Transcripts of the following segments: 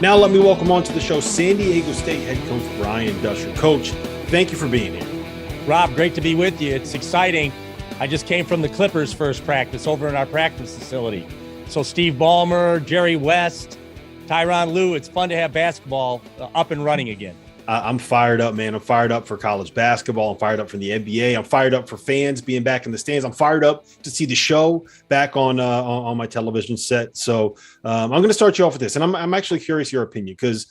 Now let me welcome on to the show San Diego State head coach Rob Dauster. Coach, thank you for being here. Rob, great to be with you. It's exciting. I just came from the Clippers' first practice over in our practice facility. So Steve Ballmer, Jerry West, Tyronn Lue, it's fun to have basketball up and running again. I'm fired up, man. I'm fired up for college basketball. I'm fired up for the NBA. I'm fired up for fans being back in the stands. I'm fired up to see the show back on my television set. So I'm going to start you off with this, and I'm actually curious your opinion, because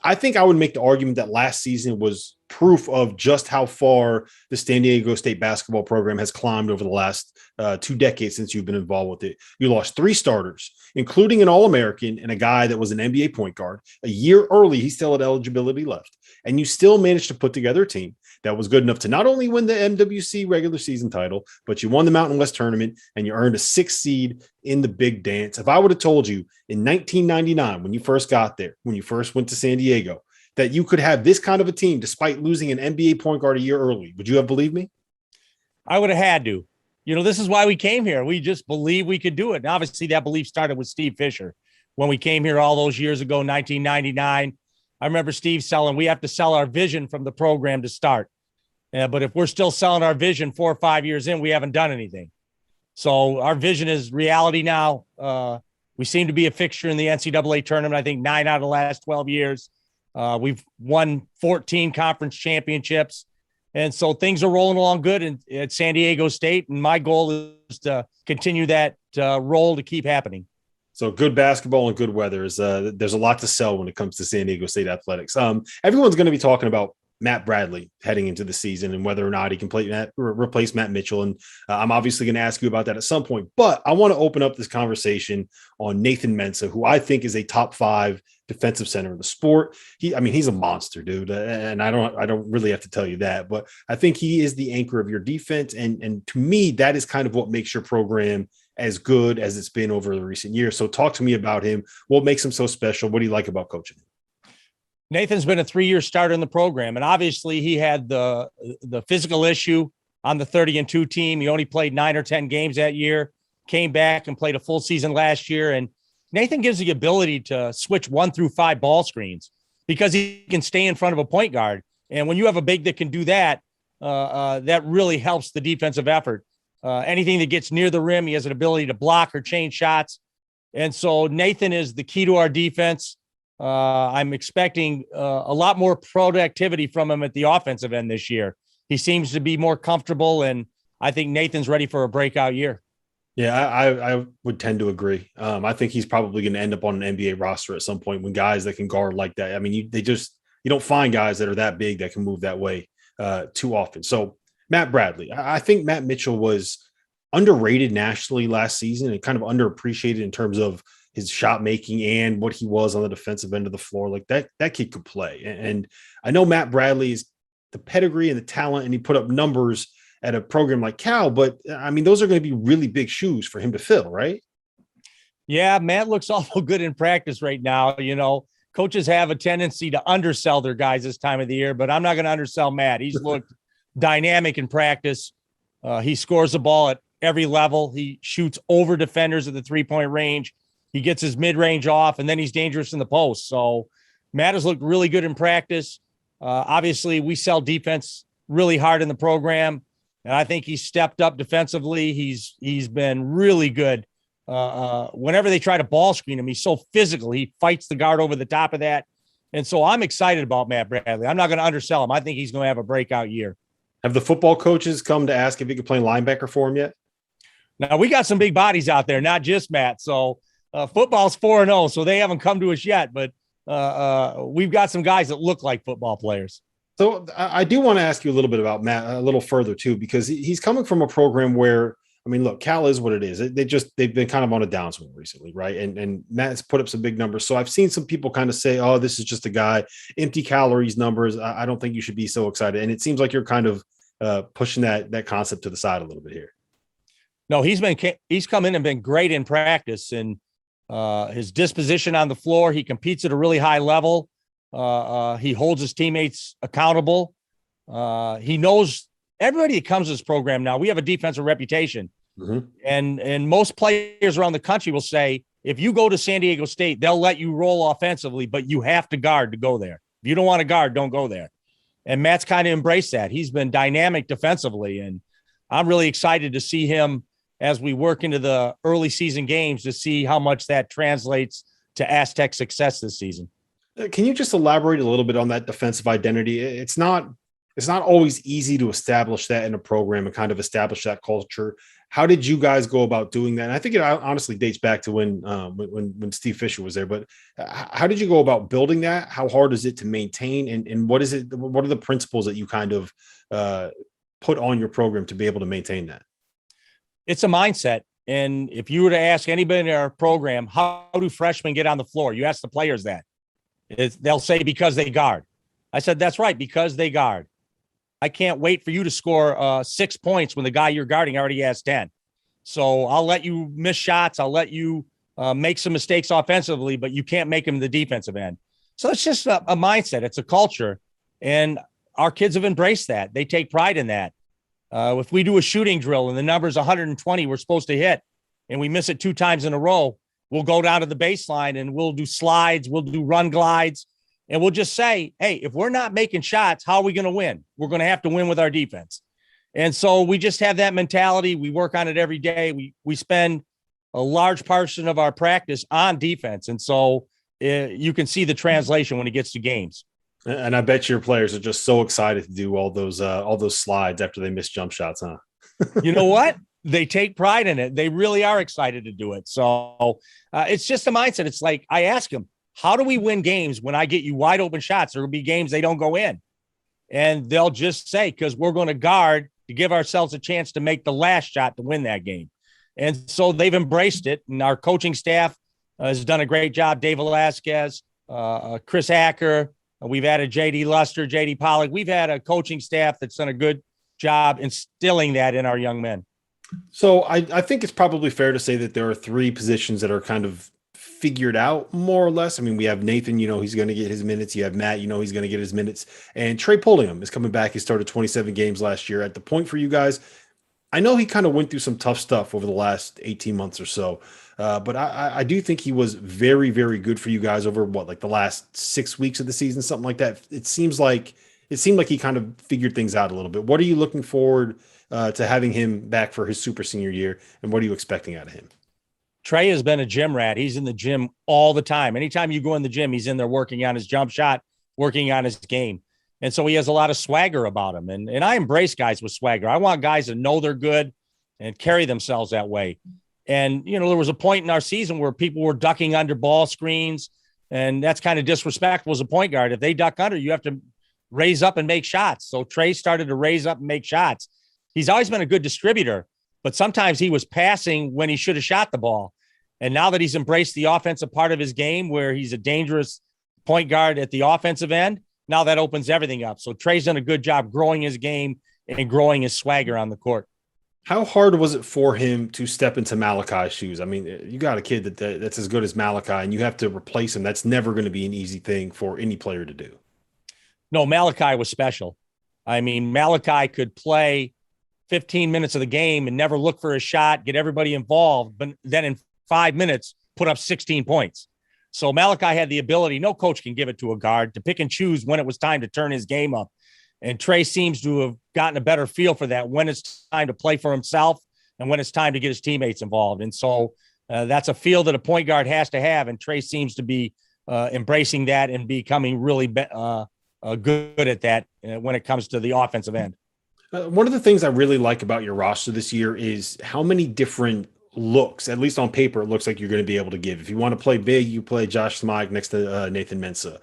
I think I would make the argument that last season was proof of just how far the San Diego State basketball program has climbed over the last 2 decades since you've been involved with it. You lost 3 starters, including an All-American and a guy that was an NBA point guard. A year early, he still had eligibility left. And you still managed to put together a team that was good enough to not only win the MWC regular season title, but you won the Mountain West tournament and you earned a 6th seed in the Big Dance. If I would have told you in 1999, when you first got there, when you first went to San Diego, that you could have this kind of a team despite losing an NBA point guard a year early, would you have believed me? I would have had to. You know, this is why we came here. We just believed we could do it. And obviously that belief started with Steve Fisher. When we came here all those years ago, 1999, I remember Steve selling, we have to sell our vision from the program to start. But if we're still selling our vision 4 or 5 years in, we haven't done anything. So our vision is reality now. We seem to be a fixture in the NCAA tournament. I think 9 out of the last 12 years. We've won 14 conference championships. And so things are rolling along good at San Diego State. And my goal is to continue that role to keep happening. So good basketball and good weather is there's a lot to sell when it comes to San Diego State athletics. Everyone's going to be talking about Matt Bradley heading into the season and whether or not he can replace Matt Mitchell. And I'm obviously going to ask you about that at some point, but I want to open up this conversation on Nathan Mensah, who I think is a top 5 defensive center in the sport. He's a monster, dude. And I don't really have to tell you that, but I think he is the anchor of your defense. And to me, that is kind of what makes your program as good as it's been over the recent years. So talk to me about him. What makes him so special? What do you like about coaching him? Nathan's been a 3-year starter in the program, and obviously he had the physical issue on the 30-2 team. He only played 9 or 10 games that year, came back and played a full season last year. And Nathan gives the ability to switch 1 through 5 ball screens because he can stay in front of a point guard. And when you have a big that can do that, that really helps the defensive effort. Anything that gets near the rim, he has an ability to block or change shots. And so Nathan is the key to our defense. I'm expecting a lot more productivity from him at the offensive end this year. He seems to be more comfortable, and I think Nathan's ready for a breakout year. Yeah, I would tend to agree. I think he's probably going to end up on an NBA roster at some point when guys that can guard like that. I mean, you don't find guys that are that big that can move that way too often. So Matt Bradley, I think Matt Mitchell was underrated nationally last season and kind of underappreciated in terms of his shot making and what he was on the defensive end of the floor. Like that kid could play. And I know Matt Bradley's the pedigree and the talent, and he put up numbers at a program like Cal, but I mean, those are going to be really big shoes for him to fill, right? Yeah, Matt looks awful good in practice right now. You know, coaches have a tendency to undersell their guys this time of the year, but I'm not going to undersell Matt. He's looked dynamic in practice. He scores the ball at every level. He shoots over defenders at the 3-point range. He gets his mid-range off, and then he's dangerous in the post. So Matt has looked really good in practice. Obviously, we sell defense really hard in the program, and I think he's stepped up defensively. He's been really good. Whenever they try to ball screen him, he's so physical. He fights the guard over the top of that. And so I'm excited about Matt Bradley. I'm not going to undersell him. I think he's going to have a breakout year. Have the football coaches come to ask if he could play linebacker for him yet? Now, we got some big bodies out there, not just Matt. So football's 4-0, so they haven't come to us yet, but we've got some guys that look like football players. So I do want to ask you a little bit about Matt a little further too, because he's coming from a program where, I mean, look, Cal is what it is. They've been kind of on a downswing recently, right? And Matt's put up some big numbers. So I've seen some people kind of say, oh, this is just a guy, empty calories numbers. I don't think you should be so excited. And it seems like you're kind of pushing that concept to the side a little bit here. No, he's come in and been great in practice, and his disposition on the floor, he competes at a really high level. He holds his teammates accountable. He knows everybody that comes to this program now. We have a defensive reputation, and most players around the country will say, if you go to San Diego State, they'll let you roll offensively, but you have to guard to go there. If you don't want to guard, don't go there. And Matt's kind of embraced that. He's been dynamic defensively, and I'm really excited to see him as we work into the early season games to see how much that translates to Aztec success this season. Can you just elaborate a little bit on that defensive identity? It's not always easy to establish that in a program and kind of establish that culture. How did you guys go about doing that? And I think it honestly dates back to when Steve Fisher was there, but how did you go about building that? How hard is it to maintain? And what is it? What are the principles that you kind of put on your program to be able to maintain that? It's a mindset. And if you were to ask anybody in our program, how do freshmen get on the floor? You ask the players that. They'll say because they guard. I said, that's right, because they guard. I can't wait for you to score 6 points when the guy you're guarding already has 10. So I'll let you miss shots. I'll let you make some mistakes offensively, but you can't make them in the defensive end. So it's just a mindset. It's a culture. And our kids have embraced that. They take pride in that. If we do a shooting drill and the number's 120 we're supposed to hit, and we miss it 2 times in a row, we'll go down to the baseline and we'll do slides, we'll do run glides, and we'll just say, hey, if we're not making shots, how are we going to win? We're going to have to win with our defense. And so we just have that mentality. We work on it every day. We spend a large portion of our practice on defense. And so you can see the translation when it gets to games. And I bet your players are just so excited to do all those slides after they miss jump shots, huh? You know what? They take pride in it. They really are excited to do it. So it's just a mindset. It's like I ask them, how do we win games when I get you wide open shots? There will be games they don't go in. And they'll just say, because we're going to guard to give ourselves a chance to make the last shot to win that game. And so they've embraced it. And our coaching staff has done a great job. Dave Velasquez, Chris Hacker. We've added J.D. Luster, J.D. Pollock. We've had a coaching staff that's done a good job instilling that in our young men. So I think it's probably fair to say that there are 3 positions that are kind of figured out more or less. I mean, we have Nathan, he's going to get his minutes. You have Matt, he's going to get his minutes. And Trey Pulliam is coming back. He started 27 games last year. At the point for you guys, I know he kind of went through some tough stuff over the last 18 months or so. But I do think he was very, very good for you guys over the last 6 weeks of the season, something like that. It seemed like he kind of figured things out a little bit. What are you looking forward to having him back for his super senior year, and what are you expecting out of him? Trey has been a gym rat. He's in the gym all the time. Anytime you go in the gym, he's in there working on his jump shot, working on his game. And so he has a lot of swagger about him. And I embrace guys with swagger. I want guys to know they're good and carry themselves that way. And, there was a point in our season where people were ducking under ball screens, and that's kind of disrespectful as a point guard. If they duck under, you have to raise up and make shots. So Trey started to raise up and make shots. He's always been a good distributor, but sometimes he was passing when he should have shot the ball. And now that he's embraced the offensive part of his game where he's a dangerous point guard at the offensive end, now that opens everything up. So Trey's done a good job growing his game and growing his swagger on the court. How hard was it for him to step into Malachi's shoes? I mean, you got a kid that's as good as Malachi, and you have to replace him. That's never going to be an easy thing for any player to do. No, Malachi was special. I mean, Malachi could play 15 minutes of the game and never look for a shot, get everybody involved, but then in 5 minutes, put up 16 points. So Malachi had the ability, no coach can give it to a guard, to pick and choose when it was time to turn his game up. And Trey seems to have gotten a better feel for that, when it's time to play for himself and when it's time to get his teammates involved. And so that's a feel that a point guard has to have. And Trey seems to be embracing that and becoming really good at that when it comes to the offensive end. One of the things I really like about your roster this year is how many different looks, at least on paper, it looks like you're going to be able to give. If you want to play big, you play Josh Smythe next to Nathan Mensah.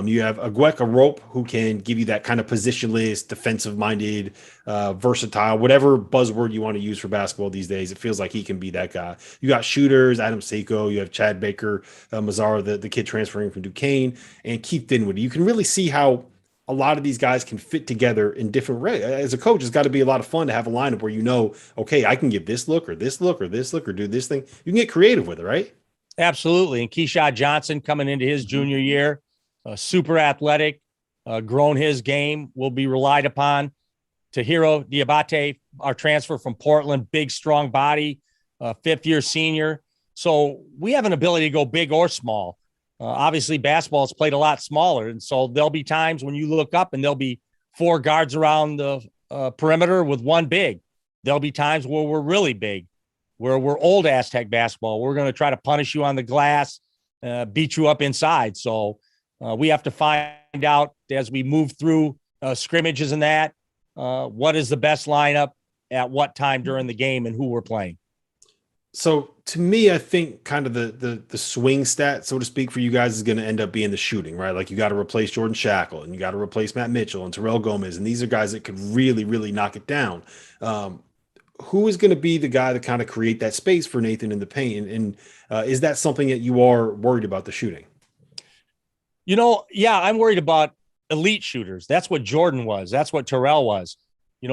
You have a Rope who can give you that kind of positionless, defensive-minded, versatile, whatever buzzword you want to use for basketball these days. It feels like he can be that guy. You got shooters, Adam Seiko. You have Chad Baker, Mazzara, the kid transferring from Duquesne, and Keith Dinwiddie. You can really see how a lot of these guys can fit together in different ways. As a coach, it's got to be a lot of fun to have a lineup where okay, I can give this look or this look or this look or do this thing. You can get creative with it, right? Absolutely. And Keisha Johnson coming into his junior year, super athletic, grown his game, will be relied upon. Tahiro Diabate, our transfer from Portland, big, strong body, fifth-year senior. So we have an ability to go big or small. Obviously, basketball is played a lot smaller. And so there'll be times when you look up and there'll be 4 guards around the perimeter with 1 big. There'll be times where we're really big, where we're old Aztec basketball. We're going to try to punish you on the glass, beat you up inside. So we have to find out as we move through scrimmages and that, what is the best lineup at what time during the game and who we're playing. So to me, I think kind of the swing stat, so to speak, for you guys is going to end up being the shooting, right? Like you got to replace Jordan Shackle and you got to replace Matt Mitchell and Terrell Gomez. And these are guys that could really, really knock it down. Who is going to be the guy to kind of create that space for Nathan in the paint? And is that something that you are worried about, the shooting? Yeah, I'm worried about elite shooters. That's what Jordan was. That's what Terrell was.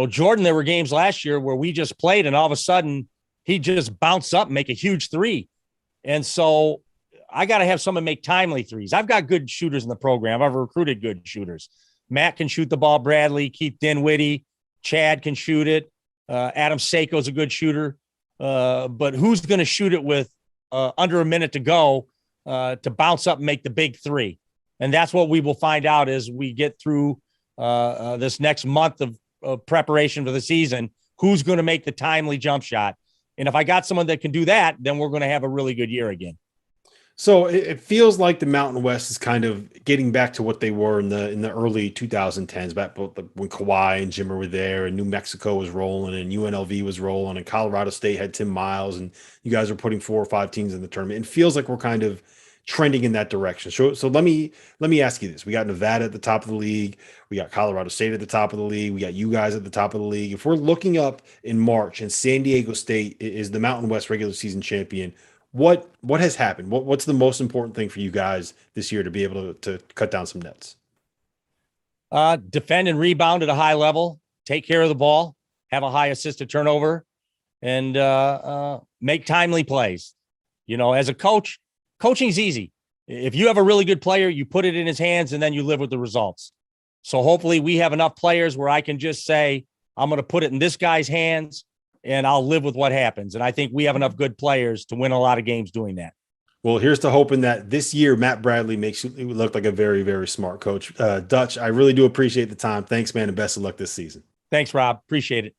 Jordan, there were games last year where we just played and all of a sudden he just bounce up and make a huge 3. And so I got to have someone make timely threes. I've got good shooters in the program. I've recruited good shooters. Matt can shoot the ball. Bradley, Keith Dinwiddie, Chad can shoot it. Adam Seiko's a good shooter. But who's going to shoot it with under a minute to go to bounce up and make the big 3? And that's what we will find out as we get through this next month of preparation for the season. Who's going to make the timely jump shot? And if I got someone that can do that, then we're going to have a really good year again. So it feels like the Mountain West is kind of getting back to what they were in the early 2010s, back when Kawhi and Jimmer were there, and New Mexico was rolling, and UNLV was rolling, and Colorado State had Tim Miles, and you guys are putting 4 or 5 teams in the tournament. It feels like we're kind of trending in that direction. So let me ask you this. We got Nevada at the top of the league. We got Colorado State at the top of the league. We got you guys at the top of the league. If we're looking up in March and San Diego State is the Mountain West regular season champion, what has happened? What's the most important thing for you guys this year to be able to cut down some nets? Defend and rebound at a high level, take care of the ball, have a high assist to turnover, and make timely plays. As a coach, coaching's easy. If you have a really good player, you put it in his hands and then you live with the results. So hopefully we have enough players where I can just say, I'm going to put it in this guy's hands and I'll live with what happens. And I think we have enough good players to win a lot of games doing that. Well, here's to hoping that this year, Matt Bradley makes you look like a very, very smart coach. Dutch, I really do appreciate the time. Thanks, man, and best of luck this season. Thanks, Rob. Appreciate it.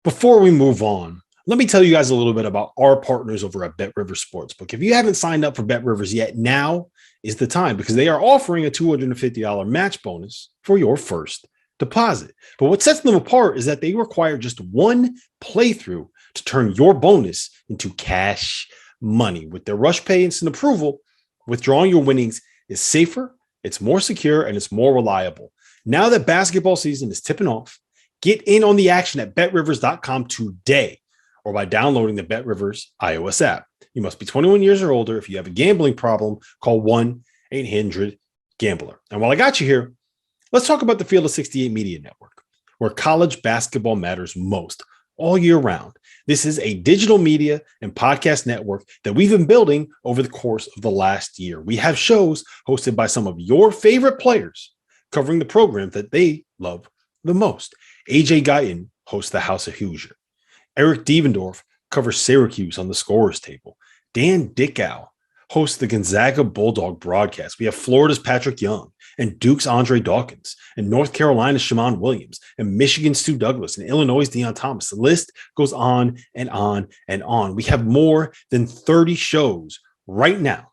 Before we move on, let me tell you guys a little bit about our partners over at Bet Rivers Sportsbook. If you haven't signed up for Bet Rivers yet, now is the time because they are offering a $250 match bonus for your first deposit. But what sets them apart is that they require just one playthrough to turn your bonus into cash money. With their Rush Pay instant approval, withdrawing your winnings is safer, it's more secure, and it's more reliable. Now that basketball season is tipping off, get in on the action at betrivers.com today or by downloading the BetRivers iOS app. You must be 21 years or older. If you have a gambling problem, call 1-800-GAMBLER. And while I got you here, let's talk about the Field of 68 Media Network, where college basketball matters most all year round. This is a digital media and podcast network that we've been building over the course of the last year. We have shows hosted by some of your favorite players covering the program that they love the most. AJ Guyton hosts the House of Hoosier. Eric Devendorf covers Syracuse on the scorer's table. Dan Dickow hosts the Gonzaga Bulldog broadcast. We have Florida's Patrick Young and Duke's Andre Dawkins and North Carolina's Shammond Williams and Michigan's Stu Douglas and Illinois' Deion Thomas. The list goes on and on and on. We have more than 30 shows right now.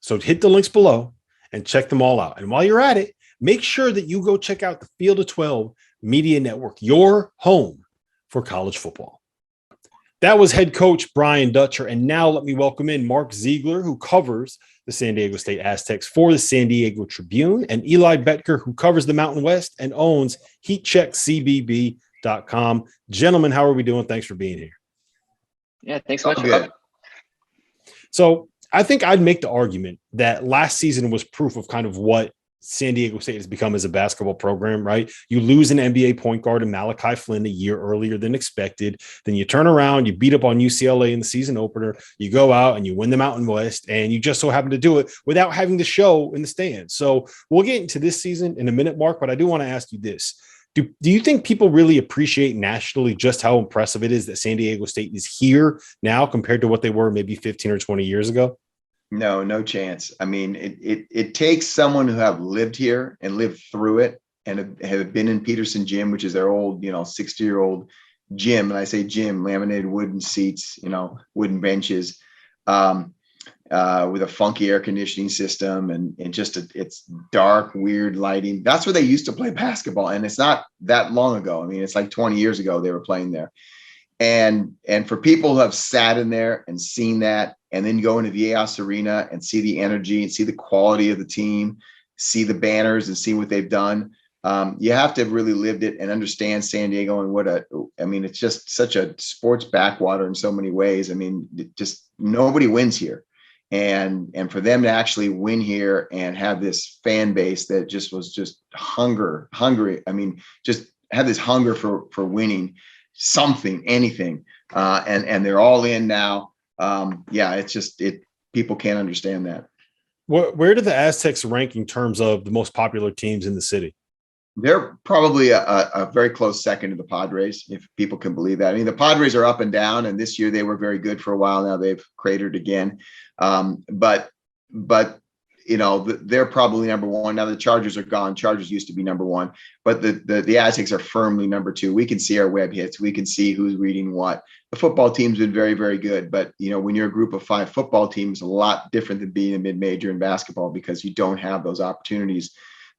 So hit the links below and check them all out. And while you're at it, make sure that you go check out the Field of 12 Media Network, your home for college football. That was head coach Brian Dutcher. And now let me welcome in Mark Zeigler, who covers the San Diego State Aztecs for the San Diego Tribune, and Eli Boettger, who covers the Mountain West and owns HeatCheckCBB.com. Gentlemen, how are we doing? Thanks for being here. Yeah, thanks so much for coming. So I think I'd make the argument that last season was proof of kind of what San Diego State has become as a basketball program, right? You lose an NBA point guard in Malachi Flynn a year earlier than expected. Then you turn around, you beat up on UCLA in the season opener. You go out and you win the Mountain West, and you just so happen to do it without having the show in the stands. So we'll get into this season in a minute, Mark, but I do want to ask you this. Do you think people really appreciate nationally just how impressive it is that San Diego State is here now compared to what they were maybe 15 or 20 years ago? No chance. I mean, it takes someone who have lived here and lived through it and have been in Peterson Gym, which is their old, 60-year-old gym. And I say gym, laminated wooden seats, wooden benches, with a funky air conditioning system and it's dark, weird lighting. That's where they used to play basketball. And it's not that long ago. I mean, it's like 20 years ago they were playing there. And for people who have sat in there and seen that, and then go into Viejas Arena and see the energy and see the quality of the team, see the banners and see what they've done. You have to have really lived it and understand San Diego and it's just such a sports backwater in so many ways. I mean, just nobody wins here. And for them to actually win here and have this fan base that was hungry. I mean, just had this hunger for winning something, anything. And they're all in now. People can't understand that. Where do the Aztecs rank in terms of the most popular teams in the city? They're probably a very close second to the Padres, if people can believe that. I mean, the Padres are up and down, and this year they were very good for a while. Now they've cratered again. But they're probably number one. Now the Chargers are gone. Chargers used to be number one, but the Aztecs are firmly number two. We can see our web hits. We can see who's reading what. The football team's been very, very good. But, when you're a group of 5 football teams, a lot different than being a mid-major in basketball because you don't have those opportunities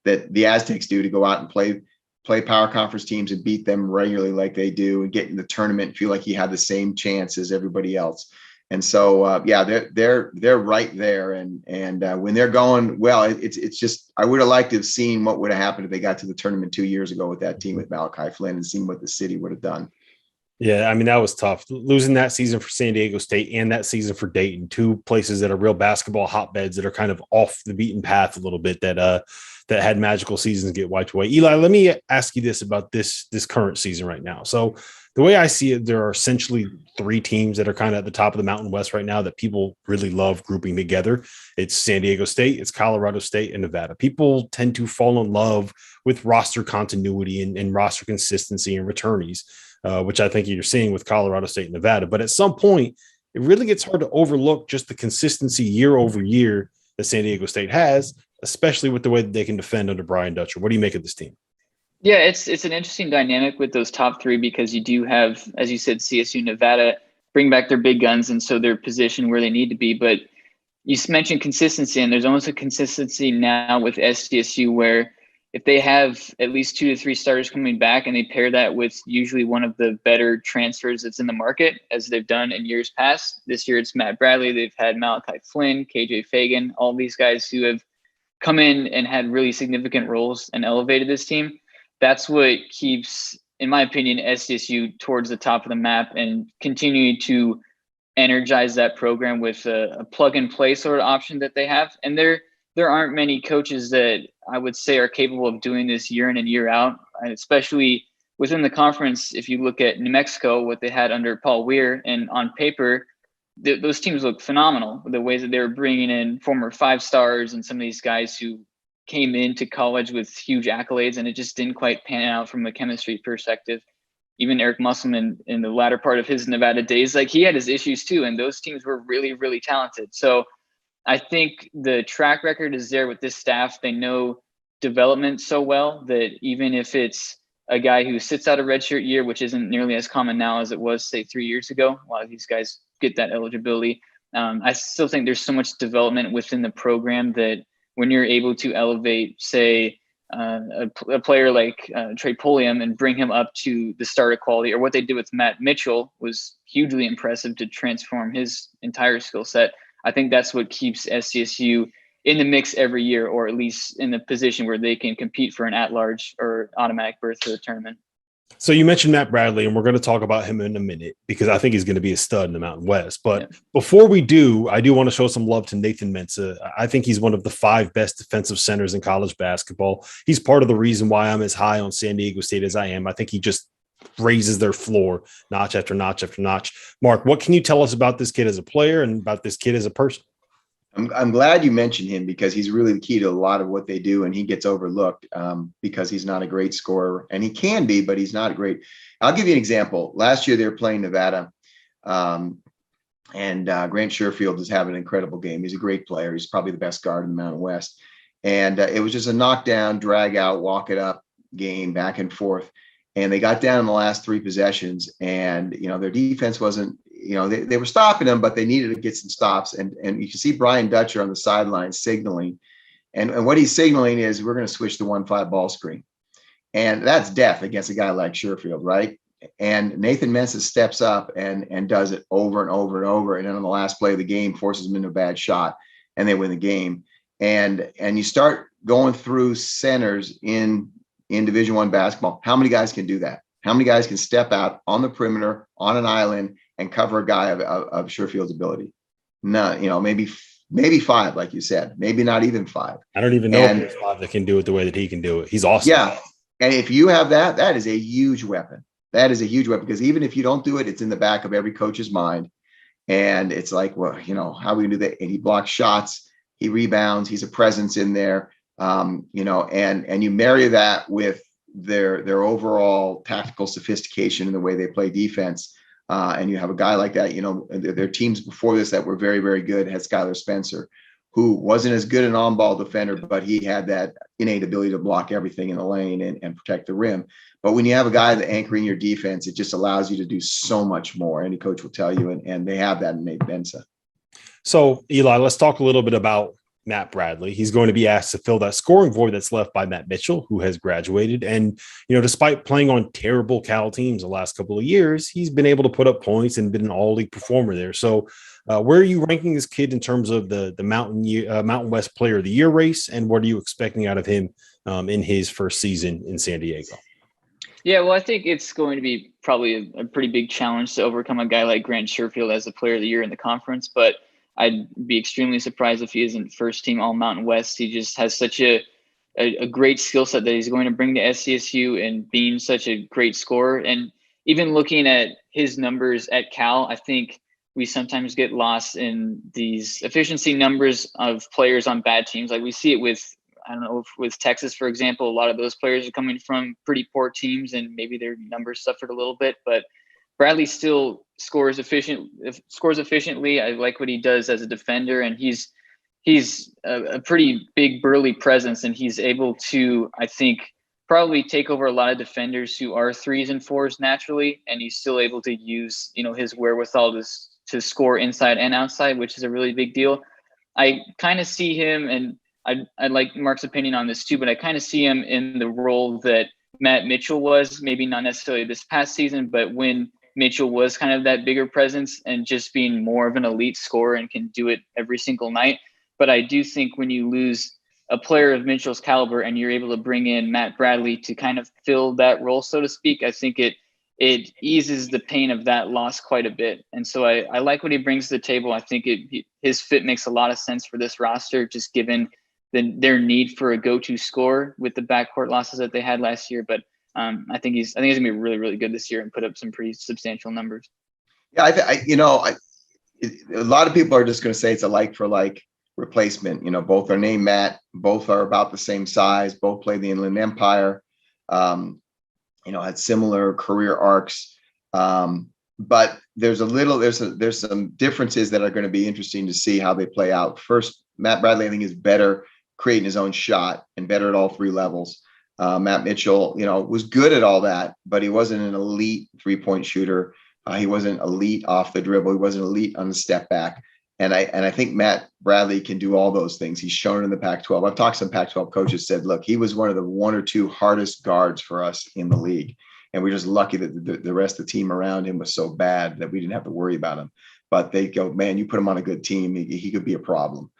that the Aztecs do to go out and play power conference teams and beat them regularly like they do and get in the tournament and feel like you have the same chance as everybody else. And so, they're right there. And when they're going well, it's just, I would have liked to have seen what would have happened if they got to the tournament 2 years ago with that team with Malachi Flynn and seen what the city would have done. Yeah, I mean, that was tough. Losing that season for San Diego State and that season for Dayton, 2 places that are real basketball hotbeds that are kind of off the beaten path a little bit that had magical seasons get wiped away. Eli, let me ask you this about this current season right now. So the way I see it, there are essentially 3 teams that are kind of at the top of the Mountain West right now that people really love grouping together. It's San Diego State, it's Colorado State, and Nevada. People tend to fall in love with roster continuity and roster consistency and returnees, which I think you're seeing with Colorado State and Nevada. But at some point, it really gets hard to overlook just the consistency year over year that San Diego State has, especially with the way that they can defend under Brian Dutcher. What do you make of this team? Yeah, it's an interesting dynamic with those top 3 because you do have, as you said, CSU, Nevada bring back their big guns, and so they're positioned where they need to be. But you mentioned consistency, and there's almost a consistency now with SDSU where if they have at least 2 to 3 starters coming back and they pair that with usually one of the better transfers that's in the market, as they've done in years past. This year it's Matt Bradley. They've had Malachi Flynn, KJ Fagan, all these guys who have come in and had really significant roles and elevated this team. That's what keeps, in my opinion, SDSU towards the top of the map and continue to energize that program with a plug and play sort of option that they have. And there aren't many coaches that I would say are capable of doing this year in and year out, and especially within the conference. If you look at New Mexico, what they had under Paul Weir, and on paper, those teams look phenomenal. The ways that they were bringing in former 5 stars and some of these guys who came into college with huge accolades, and it just didn't quite pan out from a chemistry perspective. Even Eric Musselman in the latter part of his Nevada days, like he had his issues too, and those teams were really, really talented. So I think the track record is there with this staff. They know development so well that even if it's a guy who sits out a redshirt year, which isn't nearly as common now as it was, say, 3 years ago, a lot of these guys get that eligibility. I still think there's so much development within the program that when you're able to elevate, say, a player like Trey Pulliam and bring him up to the starter quality, or what they did with Matt Mitchell was hugely impressive to transform his entire skill set. I think that's what keeps SDSU in the mix every year, or at least in the position where they can compete for an at-large or automatic berth for the tournament. So you mentioned Matt Bradley, and we're going to talk about him in a minute because I think he's going to be a stud in the Mountain West. But before we do, I do want to show some love to Nathan Mensah. I think he's one of the 5 best defensive centers in college basketball. He's part of the reason why I'm as high on San Diego State as I am. I think he just raises their floor notch after notch after notch. Mark, what can you tell us about this kid as a player and about this kid as a person? I'm glad you mentioned him because he's really the key to a lot of what they do, and he gets overlooked because he's not a great scorer, and he can be, but he's not a great. I'll give you an example. Last year they were playing Nevada, and Grant Sherfield is having an incredible game. He's a great player. He's probably the best guard in the Mountain West, and it was just a knockdown, drag out, walk it up game, back and forth, and they got down in the last 3 possessions, and their defense wasn't. They were stopping them, but they needed to get some stops. And you can see Brian Dutcher on the sideline signaling. And what he's signaling is we're going to switch to 1-5 ball screen. And that's death against a guy like Sherfield, right? And Nathan Mensah steps up and does it over and over and over. And then on the last play of the game, forces them into a bad shot, and they win the game. And you start going through centers in Division I basketball. How many guys can do that? How many guys can step out on the perimeter, on an island, and cover a guy of Sherfield's ability? No, maybe 5, like you said, maybe not even 5. I don't even know if there's 5 that can do it the way that he can do it. He's awesome. Yeah. And if you have that, that is a huge weapon. That is a huge weapon, because even if you don't do it, it's in the back of every coach's mind. And it's like, well, how are we gonna do that? And he blocks shots, he rebounds, he's a presence in there. And you marry that with their overall tactical sophistication in the way they play defense. And you have a guy like that, their teams before this that were very, very good had Skylar Spencer, who wasn't as good an on-ball defender, but he had that innate ability to block everything in the lane and protect the rim. But when you have a guy that anchoring your defense, it just allows you to do so much more. Any coach will tell you, and they have that in Nate Mensah. So, Eli, let's talk a little bit about Matt Bradley. He's going to be asked to fill that scoring void that's left by Matt Mitchell, who has graduated. And, despite playing on terrible Cal teams the last couple of years, he's been able to put up points and been an all-league performer there. So where are you ranking this kid in terms of the Mountain West Player of the Year race? And what are you expecting out of him in his first season in San Diego? Yeah, well, I think it's going to be probably a pretty big challenge to overcome a guy like Grant Sherfield as the Player of the Year in the conference, but I'd be extremely surprised if he isn't first team All Mountain West. He just has such a great skill set that he's going to bring to SCSU, and being such a great scorer. And even looking at his numbers at Cal, I think we sometimes get lost in these efficiency numbers of players on bad teams. Like we see it with Texas, for example. A lot of those players are coming from pretty poor teams, and maybe their numbers suffered a little bit, but Bradley still scores efficiently. I like what he does as a defender, and he's a pretty big burly presence, and he's able to, I think, probably take over a lot of defenders who are 3s and 4s naturally, and he's still able to use his wherewithal to score inside and outside, which is a really big deal. I kind of see him, and I like Mark's opinion on this too, but I kind of see him in the role that Matt Mitchell was, maybe not necessarily this past season, but when Mitchell was kind of that bigger presence and just being more of an elite scorer and can do it every single night. But I do think when you lose a player of Mitchell's caliber and you're able to bring in Matt Bradley to kind of fill that role, so to speak, I think it eases the pain of that loss quite a bit. And so I like what he brings to the table. I think his fit makes a lot of sense for this roster, just given their need for a go-to scorer with the backcourt losses that they had last year. But I think he's going to be really, really good this year and put up some pretty substantial numbers. Yeah, a lot of people are just going to say it's a like for like replacement. Both are named Matt, both are about the same size, both played the Inland Empire, had similar career arcs. But there's some differences that are going to be interesting to see how they play out. First, Matt Bradley, I think, is better creating his own shot and better at all 3 levels. Matt Mitchell, was good at all that, but he wasn't an elite 3-point shooter. He wasn't elite off the dribble. He wasn't elite on the step back. And I think Matt Bradley can do all those things. He's shown in the Pac-12. I've talked to some Pac-12 coaches, said, look, he was one of the 1 or 2 hardest guards for us in the league. And we're just lucky that the rest of the team around him was so bad that we didn't have to worry about him. But they go, man, you put him on a good team, he could be a problem.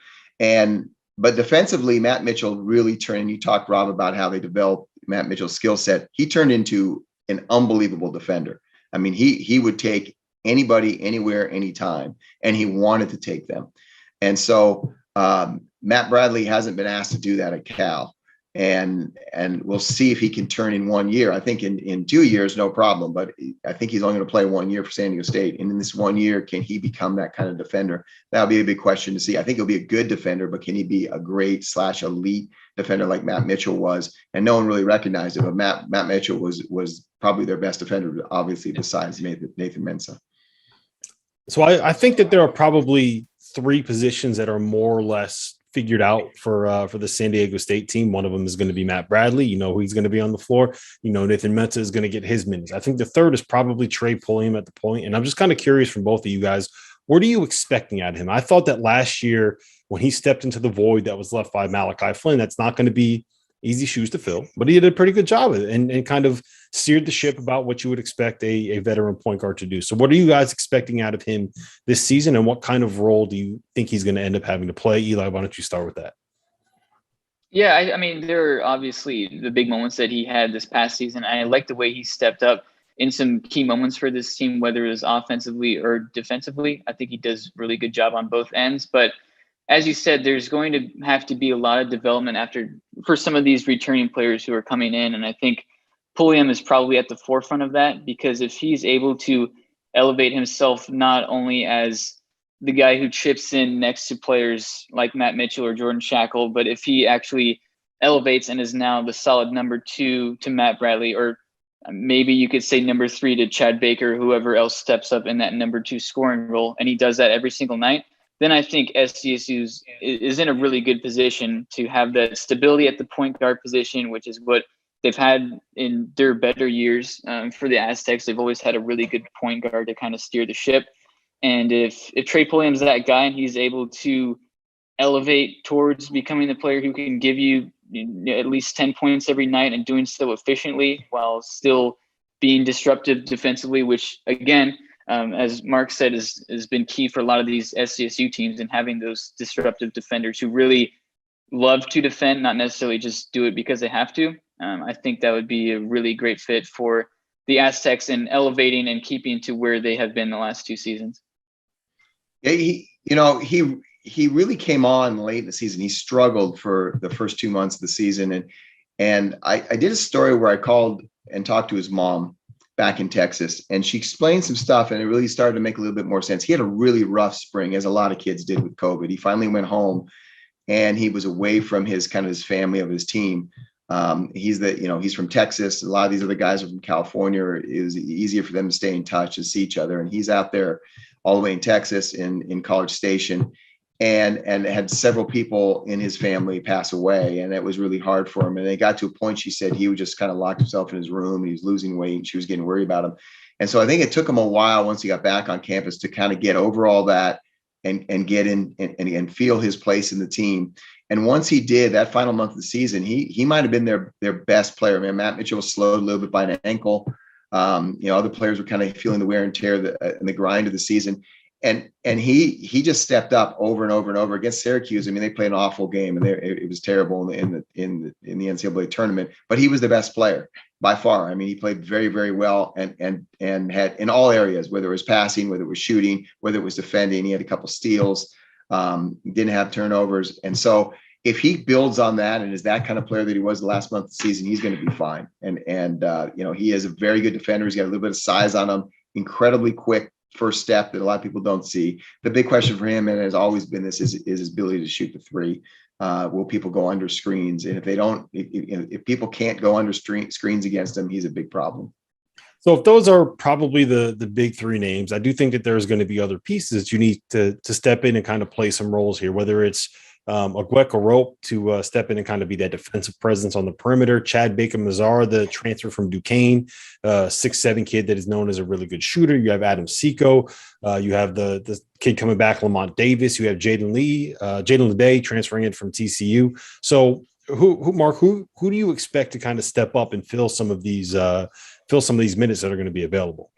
But defensively, Matt Mitchell really turned. You talked, Rob, about how they developed Matt Mitchell's skill set. He turned into an unbelievable defender. I mean, he would take anybody, anywhere, anytime, and he wanted to take them. And so Matt Bradley hasn't been asked to do that at Cal. and we'll see if he can turn in 1 year. I think in 2 years, no problem, but I think he's only going to play 1 year for San Diego State. And in this 1 year, can he become that kind of defender? That'll be a big question to see. I think he'll be a good defender, but can he be a great / elite defender like Matt Mitchell was? And no one really recognized it, but Matt Mitchell was probably their best defender, obviously, besides Nathan Mensah. So I think that there are probably 3 positions that are more or less figured out for the San Diego State team. One of them is going to be Matt Bradley. You know who he's going to be on the floor. You know Nathan Mensah is going to get his minutes. I think the third is probably Trey Pulliam at the point. And I'm just kind of curious from both of you guys, what are you expecting out of him? I thought that last year when he stepped into the void that was left by Malachi Flynn, that's not going to be easy shoes to fill, but he did a pretty good job of it and kind of steered the ship about what you would expect a veteran point guard to do. So what are you guys expecting out of him this season, and what kind of role do you think he's going to end up having to play? Eli, why don't you start with that? Yeah, I mean, there are obviously the big moments that he had this past season. I like the way he stepped up in some key moments for this team, whether it was offensively or defensively. I think he does a really good job on both ends. But as you said, there's going to have to be a lot of development for some of these returning players who are coming in. And I think Pulliam is probably at the forefront of that, because if he's able to elevate himself not only as the guy who chips in next to players like Matt Mitchell or Jordan Shackle, but if he actually elevates and is now the solid number 2 to Matt Bradley, or maybe you could say number 3 to Chad Baker, whoever else steps up in that number 2 scoring role, and he does that every single night, then I think SDSU is in a really good position to have that stability at the point guard position, which is what they've had in their better years. For the Aztecs, they've always had a really good point guard to kind of steer the ship. And if Trey Pulliam's that guy and he's able to elevate towards becoming the player who can give you at least 10 points every night and doing so efficiently while still being disruptive defensively, which again, as Mark said, has been key for a lot of these SDSU teams, and having those disruptive defenders who really love to defend, not necessarily just do it because they have to. I think that would be a really great fit for the Aztecs in elevating and keeping to where they have been the last 2 seasons. Yeah, he really came on late in the season. He struggled for the first 2 months of the season. And I did a story where I called and talked to his mom back in Texas, and she explained some stuff, and it really started to make a little bit more sense. He had a really rough spring, as a lot of kids did with COVID. He finally went home, and he was away from his family of his team. He's from Texas. A lot of these other guys are from California. It was easier for them to stay in touch and see each other. And he's out there all the way in Texas in College Station, and had several people in his family pass away. And it was really hard for him. And it got to a point, she said, he would just kind of lock himself in his room. He was losing weight, and she was getting worried about him. And so I think it took him a while once he got back on campus to kind of get over all that and get in and feel his place in the team. And once he did, that final month of the season, he might have been their best player. I mean, Matt Mitchell was slowed a little bit by an ankle. Other players were kind of feeling the wear and tear and the grind of the season. And he just stepped up over and over and over against Syracuse. I mean, they played an awful game, and it was terrible in the NCAA tournament. But he was the best player by far. I mean, he played very, very well and had in all areas, whether it was passing, whether it was shooting, whether it was defending. He had a couple steals, didn't have turnovers, and so if he builds on that and is that kind of player that he was the last month of the season, he's going to be fine. And he is a very good defender. He's got a little bit of size on him, incredibly quick first step that a lot of people don't see. The big question for him, and has always been this, is his ability to shoot the 3. Will people go under screens? And if they don't, if people can't go under screens against him, he's a big problem. So if those are probably the big 3 names, I do think that there's going to be other pieces that you need to step in and kind of play some roles here, whether it's Agweka Rope to step in and kind of be that defensive presence on the perimeter. Chad Baker-Mazar, the transfer from Duquesne, 6'7" kid that is known as a really good shooter. You have Adam Seco. You have the kid coming back, Lamont Davis. You have Jaden Leday transferring in from TCU. So Mark, who do you expect to kind of step up and fill some of these minutes that are going to be available?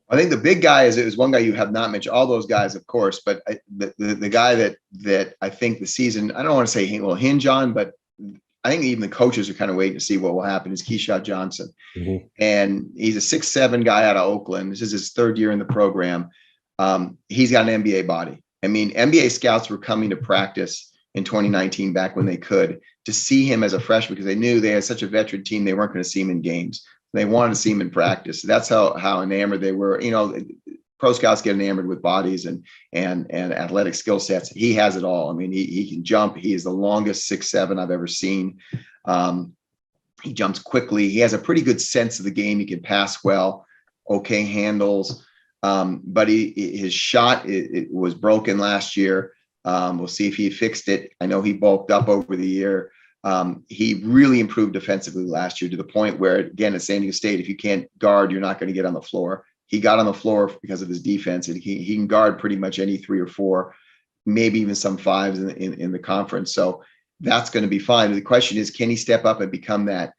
I think the big guy is one guy you have not mentioned, all those guys, of course, but the guy that I think the season, I don't want to say will hinge on, but I think even the coaches are kind of waiting to see what will happen, is Keisha Johnson. Mm-hmm. And he's a 6'7" guy out of Oakland. This is his 3rd year in the program. He's got an NBA body. I mean, NBA scouts were coming to practice in 2019, back when they could, to see him as a freshman, because they knew they had such a veteran team, they weren't going to see him in games. They wanted to see him in practice. That's how enamored they were. Pro scouts get enamored with bodies and athletic skill sets. He has it all. I mean, he can jump. He is the longest 6'7" I've ever seen. He jumps quickly. He has a pretty good sense of the game. He can pass well, okay handles. But his shot it was broken last year. We'll see if he fixed it. I know he bulked up over the year. He really improved defensively last year, to the point where, again, at San Diego State, if you can't guard, you're not going to get on the floor. He got on the floor because of his defense, and he can guard pretty much any 3 or 4, maybe even some 5s in the conference. So that's going to be fine. The question is, can he step up and become that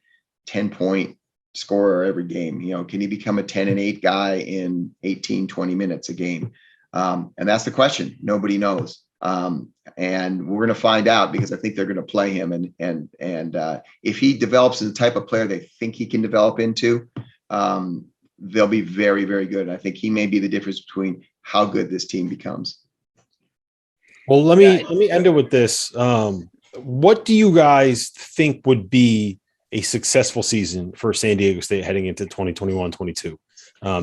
10-point scorer every game? Can he become a 10 and 8 guy in 18, 20 minutes a game? And that's the question. Nobody knows. And we're going to find out, because I think they're going to play him. And if he develops as the type of player they think he can develop into, they'll be very, very good. And I think he may be the difference between how good this team becomes. Well, let me end it with this. What do you guys think would be a successful season for San Diego State heading into 2021-22?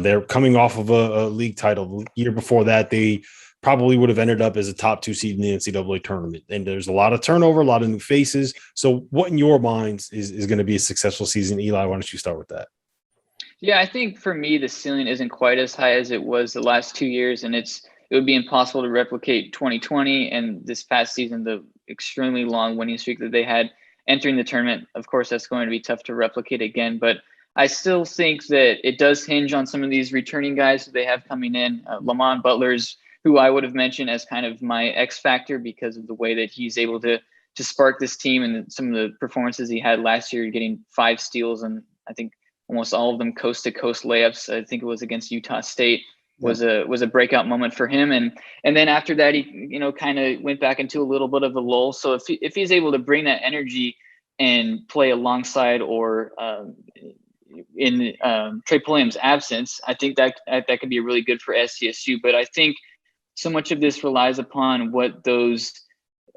They're coming off of a league title. The year before that, they probably would have ended up as a top 2 seed in the NCAA tournament. And there's a lot of turnover, a lot of new faces. So what in your minds is going to be a successful season? Eli, why don't you start with that? Yeah, I think for me, the ceiling isn't quite as high as it was the last 2 years, and it would be impossible to replicate 2020 and this past season, the extremely long winning streak that they had entering the tournament. Of course, that's going to be tough to replicate again, but I still think that it does hinge on some of these returning guys that they have coming in. Lamont Butler's, who I would have mentioned as kind of my X factor because of the way that he's able to spark this team, and some of the performances he had last year, getting 5 steals and I think almost all of them coast to coast layups. I think it was against Utah State. Was a breakout moment for him, and then after that he kind of went back into a little bit of a lull. So if he's able to bring that energy and play alongside or in Trey Pulliam's absence, I think that could be really good for SDSU. But I think so much of this relies upon what those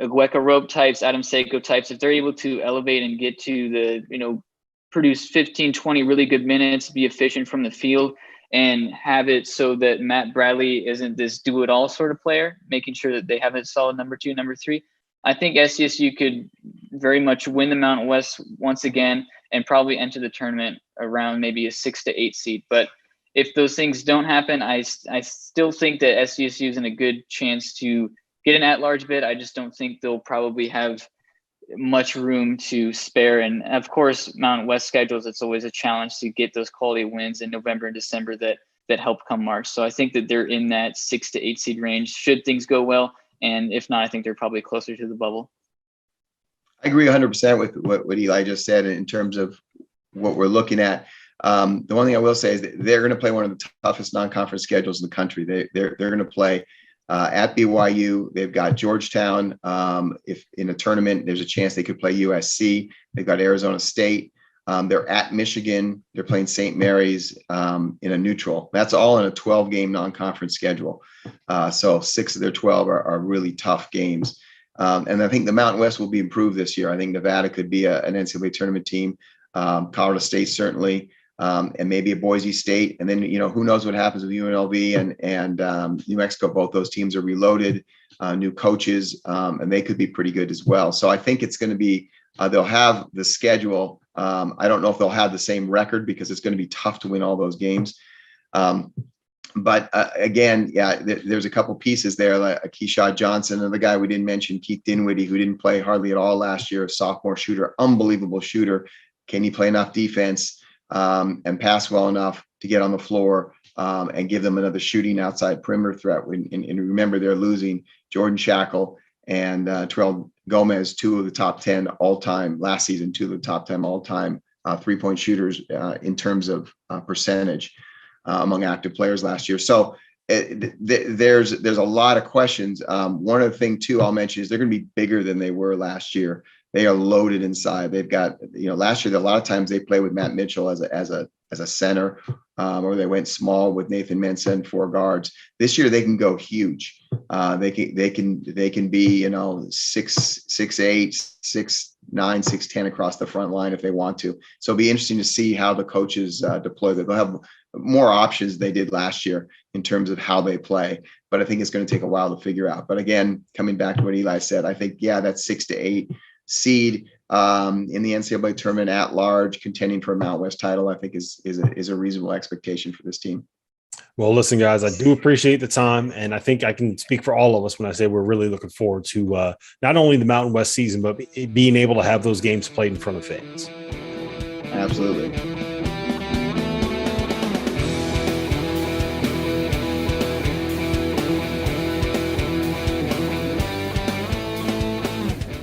Agueka Rope types, Adam Seiko types, if they're able to elevate and get to the produce 15, 20 really good minutes, be efficient from the field, and have it so that Matt Bradley isn't this do-it-all sort of player, making sure that they have a solid number 2, number 3. I think SDSU could very much win the Mountain West once again and probably enter the tournament around maybe a 6 to 8 seed. But if those things don't happen, I still think that SDSU is in a good chance to get an at-large bid. I just don't think they'll probably have much room to spare. And of course, Mountain West schedules, it's always a challenge to get those quality wins in November and December that help come March. So I think that they're in that 6 to 8 seed range should things go well. And if not, I think they're probably closer to the bubble. I agree 100% with what Eli just said in terms of what we're looking at. The one thing I will say is that they're going to play one of the toughest non-conference schedules in the country. They're going to play at BYU. They've got Georgetown. If in a tournament, there's a chance they could play USC. They've got Arizona State. They're at Michigan. They're playing St. Mary's in a neutral. That's all in a 12-game non-conference schedule. So 6 of their 12 are really tough games. And I think the Mountain West will be improved this year. I think Nevada could be an NCAA tournament team. Colorado State certainly, and maybe a Boise State. And then, who knows what happens with UNLV and New Mexico. Both those teams are reloaded, new coaches, and they could be pretty good as well. So I think it's going to be, they'll have the schedule. I don't know if they'll have the same record because it's going to be tough to win all those games. But again, there's a couple pieces there, like Keisha Johnson and the guy we didn't mention, Keith Dinwiddie, who didn't play hardly at all last year, a sophomore shooter, unbelievable shooter. Can he play enough defense and pass well enough to get on the floor and give them another shooting outside perimeter threat? And remember, they're losing Jordan Shackle and Terrell Gomez, 2 of the top 10 all-time last season, 2 of the top 10 all-time three-point shooters in terms of percentage among active players last year. So there's a lot of questions. One of the things too I'll mention is they're going to be bigger than they were last year. They are loaded inside. They've got, last year, a lot of times they play with Matt Mitchell as a center, or they went small with Nathan Mensah and 4 guards. This year they can go huge. They can be 6'8", 6'9", 6'10" across the front line if they want to. So it'll be interesting to see how the coaches deploy that. They'll have more options than they did last year in terms of how they play. But I think it's going to take a while to figure out. But again, coming back to what Eli said, I think, that 6 to 8 seed in the NCAA tournament at large, contending for a Mountain West title, I think is a reasonable expectation for this team. Well, listen, guys, I do appreciate the time, and I think I can speak for all of us when I say we're really looking forward to not only the Mountain West season, but being able to have those games played in front of fans. Absolutely.